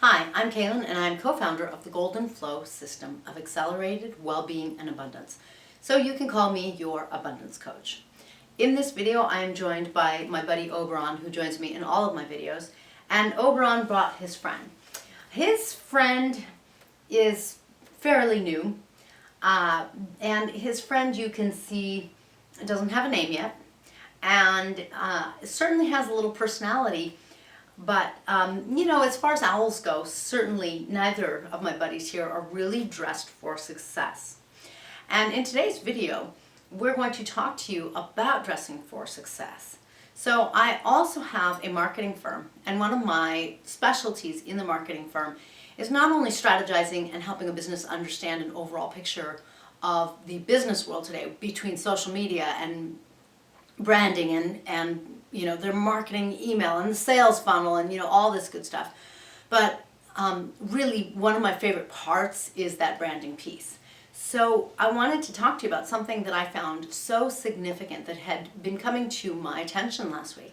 Hi, I'm Kaylin and I'm co-founder of the Golden Flow System of Accelerated Wellbeing and Abundance. So you can call me your abundance coach. In this video, I am joined by my buddy Oberon, who joins me in all of my videos. And Oberon brought his friend. His friend is fairly new. And his friend, you can see, doesn't have a name yet. And certainly has a little personality. But, as far as owls go, certainly neither of my buddies here are really dressed for success. And in today's video, we're going to talk to you about dressing for success. So I also have a marketing firm, and one of my specialties in the marketing firm is not only strategizing and helping a business understand an overall picture of the business world today between social media and branding and their marketing email and the sales funnel and all this good stuff, but really one of my favorite parts is that branding piece. So I wanted to talk to you about something that I found so significant that had been coming to my attention last week,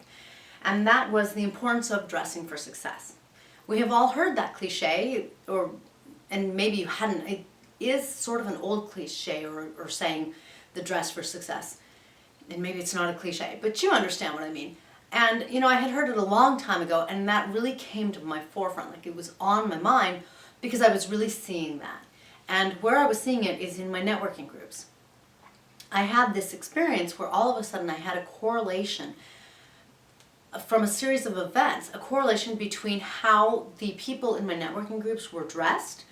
and that was the importance of dressing for success. We have all heard that cliche, and maybe you hadn't. It is sort of an old cliche or saying the dress for success. And maybe it's not a cliche, but you understand what I mean. And, I had heard it a long time ago, and that really came to my forefront. Like, it was on my mind because I was really seeing that. And where I was seeing it is in my networking groups. I had this experience where all of a sudden I had a correlation from a series of events, a correlation between how the people in my networking groups were dressed,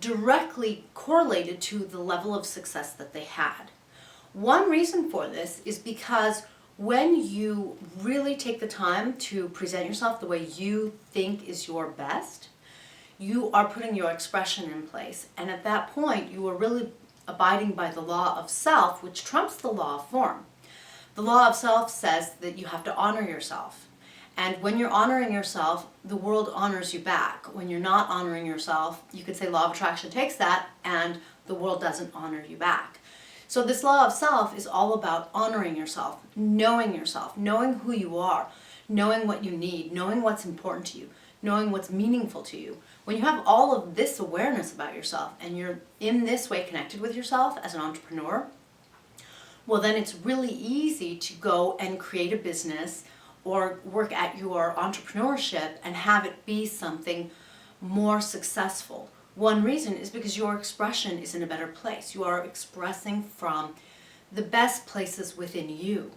directly correlated to the level of success that they had. One reason for this is because when you really take the time to present yourself the way you think is your best, you are putting your expression in place. And at that point, you are really abiding by the law of self, which trumps the law of form. The law of self says that you have to honor yourself. And when you're honoring yourself, the world honors you back. When you're not honoring yourself, you could say law of attraction takes that and the world doesn't honor you back. So this law of self is all about honoring yourself, knowing who you are, knowing what you need, knowing what's important to you, knowing what's meaningful to you. When you have all of this awareness about yourself and you're in this way connected with yourself as an entrepreneur, well then it's really easy to go and create a business or work at your entrepreneurship and have it be something more successful. One reason is because your expression is in a better place. You are expressing from the best places within you.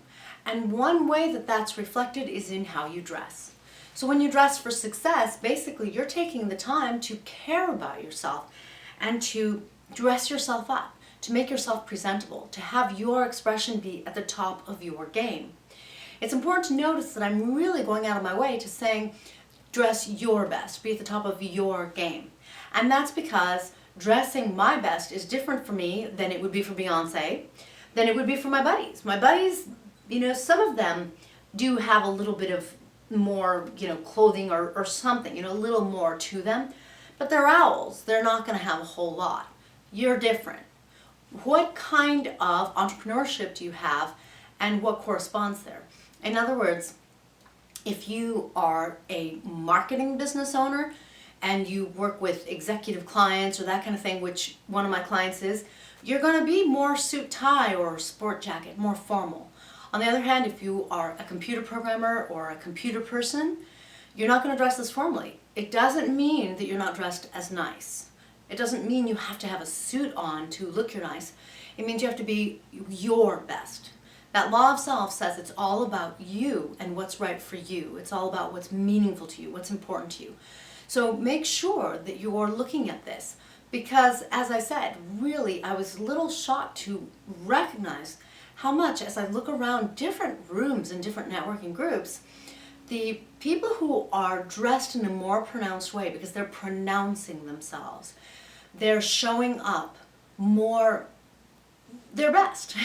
And one way that that's reflected is in how you dress. So when you dress for success, basically you're taking the time to care about yourself and to dress yourself up, to make yourself presentable, to have your expression be at the top of your game. It's important to notice that I'm really going out of my way to saying dress your best, be at the top of your game. And that's because dressing my best is different for me than it would be for Beyonce, than it would be for my buddies. My buddies, some of them do have a little bit of more, clothing or something, a little more to them. But they're owls. They're not going to have a whole lot. You're different. What kind of entrepreneurship do you have and what corresponds there? In other words, if you are a marketing business owner and you work with executive clients or that kind of thing, which one of my clients is, you're going to be more suit tie or sport jacket, more formal. On the other hand, if you are a computer programmer or a computer person, you're not going to dress as formally. It doesn't mean that you're not dressed as nice. It doesn't mean you have to have a suit on to look your nice. It means you have to be your best. That law of self says it's all about you and what's right for you. It's all about what's meaningful to you, what's important to you. So make sure that you're looking at this because, as I said, really I was a little shocked to recognize how much, as I look around different rooms and different networking groups, the people who are dressed in a more pronounced way because they're pronouncing themselves, they're showing up more their best.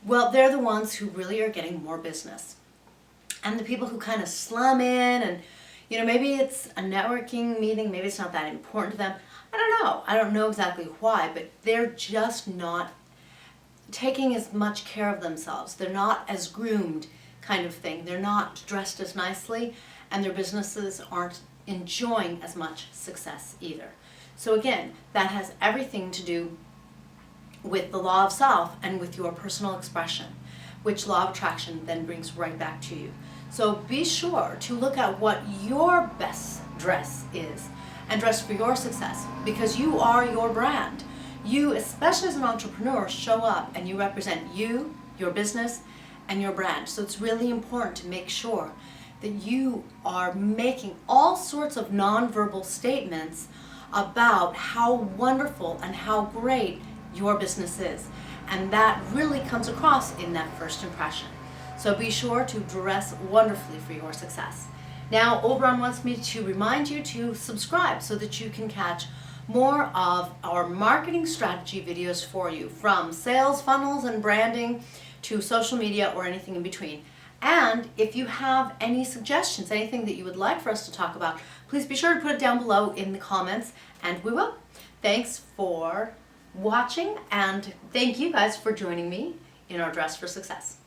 Well, they're the ones who really are getting more business. And the people who kind of slum in and, maybe it's a networking meeting, maybe it's not that important to them. I don't know. I don't know exactly why, but they're just not taking as much care of themselves. They're not as groomed kind of thing. They're not dressed as nicely and their businesses aren't enjoying as much success either. So again, that has everything to do with the law of self and with your personal expression, which law of attraction then brings right back to you. So be sure to look at what your best dress is and dress for your success, because you are your brand. You, especially as an entrepreneur, show up and you represent you, your business, and your brand. So it's really important to make sure that you are making all sorts of nonverbal statements about how wonderful and how great your business is. And that really comes across in that first impression. So be sure to dress wonderfully for your success. Now, Oberon wants me to remind you to subscribe so that you can catch more of our marketing strategy videos for you, from sales funnels and branding to social media or anything in between. And if you have any suggestions, anything that you would like for us to talk about, please be sure to put it down below in the comments, and we will. Thanks for watching, and thank you guys for joining me in our Dress for Success.